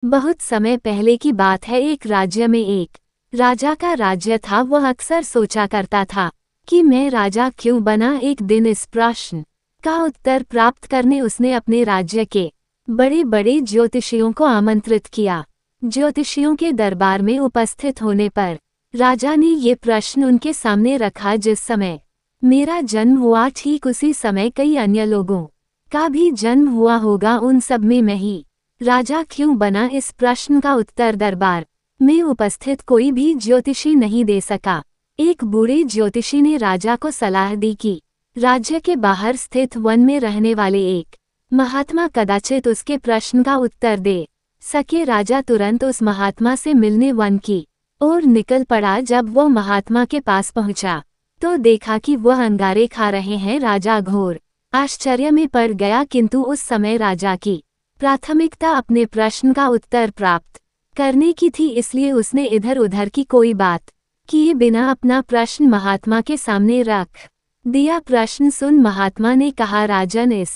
बहुत समय पहले की बात है। एक राज्य में एक राजा का राज्य था। वह अक्सर सोचा करता था कि मैं राजा क्यों बना। एक दिन इस प्रश्न का उत्तर प्राप्त करने उसने अपने राज्य के बड़े बड़े ज्योतिषियों को आमंत्रित किया। ज्योतिषियों के दरबार में उपस्थित होने पर राजा ने ये प्रश्न उनके सामने रखा, जिस समय मेरा जन्म हुआ ठीक उसी समय कई अन्य लोगों का भी जन्म हुआ होगा, उन सब में मैं ही राजा क्यों बना। इस प्रश्न का उत्तर दरबार में उपस्थित कोई भी ज्योतिषी नहीं दे सका। एक बूढ़े ज्योतिषी ने राजा को सलाह दी कि राज्य के बाहर स्थित वन में रहने वाले एक महात्मा कदाचित उसके प्रश्न का उत्तर दे सके। राजा तुरंत उस महात्मा से मिलने वन की ओर निकल पड़ा। जब वो महात्मा के पास पहुंचा तो देखा कि वह अंगारे खा रहे हैं। राजा घोर आश्चर्य में पड़ गया, किंतु उस समय राजा की प्राथमिकता अपने प्रश्न का उत्तर प्राप्त करने की थी, इसलिए उसने इधर उधर की कोई बात किए बिना अपना प्रश्न महात्मा के सामने रख दिया। प्रश्न सुन, महात्मा ने कहा, राजन, इस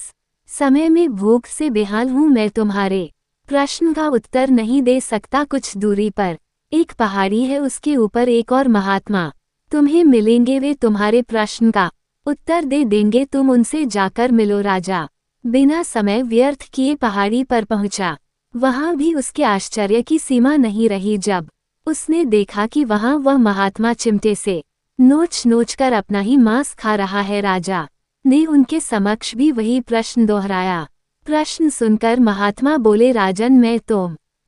समय में भूख से बेहाल हूँ। मैं तुम्हारे प्रश्न का उत्तर नहीं दे सकता। कुछ दूरी पर एक पहाड़ी है, उसके ऊपर एक और महात्मा तुम्हें मिलेंगे। वे तुम्हारे प्रश्न का उत्तर दे देंगे। तुम उनसे जाकर मिलो। राजा बिना समय व्यर्थ किए पहाड़ी पर पहुंचा। वहां भी उसके आश्चर्य की सीमा नहीं रही जब उसने देखा कि वहां वह महात्मा चिमटे से नोच नोच कर अपना ही मांस खा रहा है। राजा ने उनके समक्ष भी वही प्रश्न दोहराया। प्रश्न सुनकर महात्मा बोले, राजन, मैं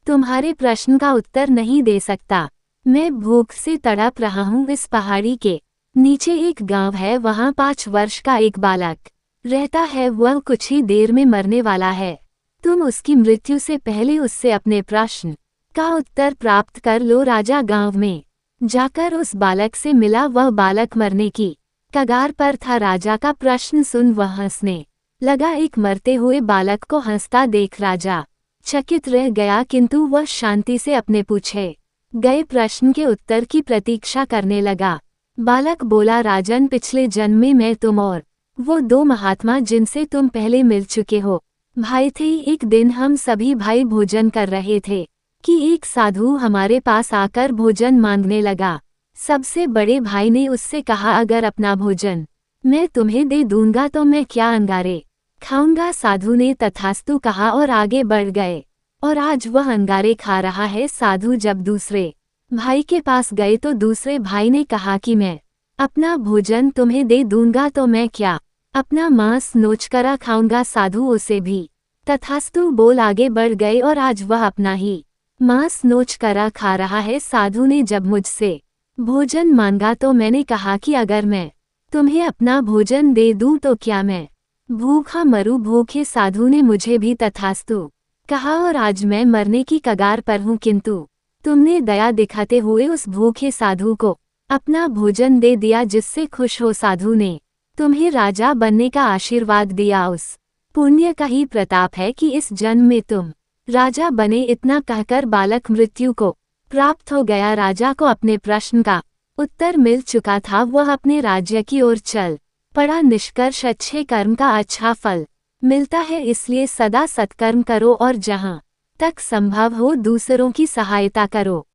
तुम्हारे प्रश्न का उत्तर नहीं दे सकता। मैं भूख से तड़प रहा हूँ। इस पहाड़ी के नीचे एक गांव है, वहां 5 वर्ष का एक बालक रहता है। वह कुछ ही देर में मरने वाला है। तुम उसकी मृत्यु से पहले उससे अपने प्रश्न का उत्तर प्राप्त कर लो। राजा गांव में जाकर उस बालक से मिला। वह बालक मरने की कगार पर था। राजा का प्रश्न सुन वह हंसने लगा। एक मरते हुए बालक को हंसता देख राजा चकित रह गया, किंतु वह शांति से अपने पूछे गए प्रश्न के उत्तर की प्रतीक्षा करने लगा। बालक बोला, राजन, पिछले जन्म में मैं तुम और वो 2 महात्मा जिनसे तुम पहले मिल चुके हो भाई थे। एक दिन हम सभी भाई भोजन कर रहे थे कि एक साधु हमारे पास आकर भोजन मांगने लगा। सबसे बड़े भाई ने उससे कहा, अगर अपना भोजन मैं तुम्हें दे दूंगा तो मैं क्या अंगारे खाऊंगा। साधु ने तथास्तु कहा और आगे बढ़ गए, और आज वह अंगारे खा रहा है। साधु जब दूसरे भाई के पास गए तो दूसरे भाई ने कहा कि मैं अपना भोजन तुम्हें दे दूंगा तो मैं क्या अपना मांस नोचकर खाऊंगा। साधु उसे भी तथास्तु बोल आगे बढ़ गए, और आज वह अपना ही मांस नोचकर खा रहा है। साधु ने जब मुझसे भोजन मांगा तो मैंने कहा कि अगर मैं तुम्हें अपना भोजन दे दूं तो क्या मैं भूखा मरूं। भूखे साधु ने मुझे भी तथास्तु कहा, और आज मैं मरने की कगार पर हूं, किंतु तुमने दया दिखाते हुए उस भूखे साधु को अपना भोजन दे दिया, जिससे खुश हो साधु ने तुम्हें राजा बनने का आशीर्वाद दिया। उस पुण्य का ही प्रताप है कि इस जन्म में तुम राजा बने। इतना कहकर बालक मृत्यु को प्राप्त हो गया। राजा को अपने प्रश्न का उत्तर मिल चुका था। वह अपने राज्य की ओर चल पड़ा। निष्कर्ष, अच्छे कर्म का अच्छा फल मिलता है, इसलिए सदा सत्कर्म करो और जहाँ तक संभव हो दूसरों की सहायता करो।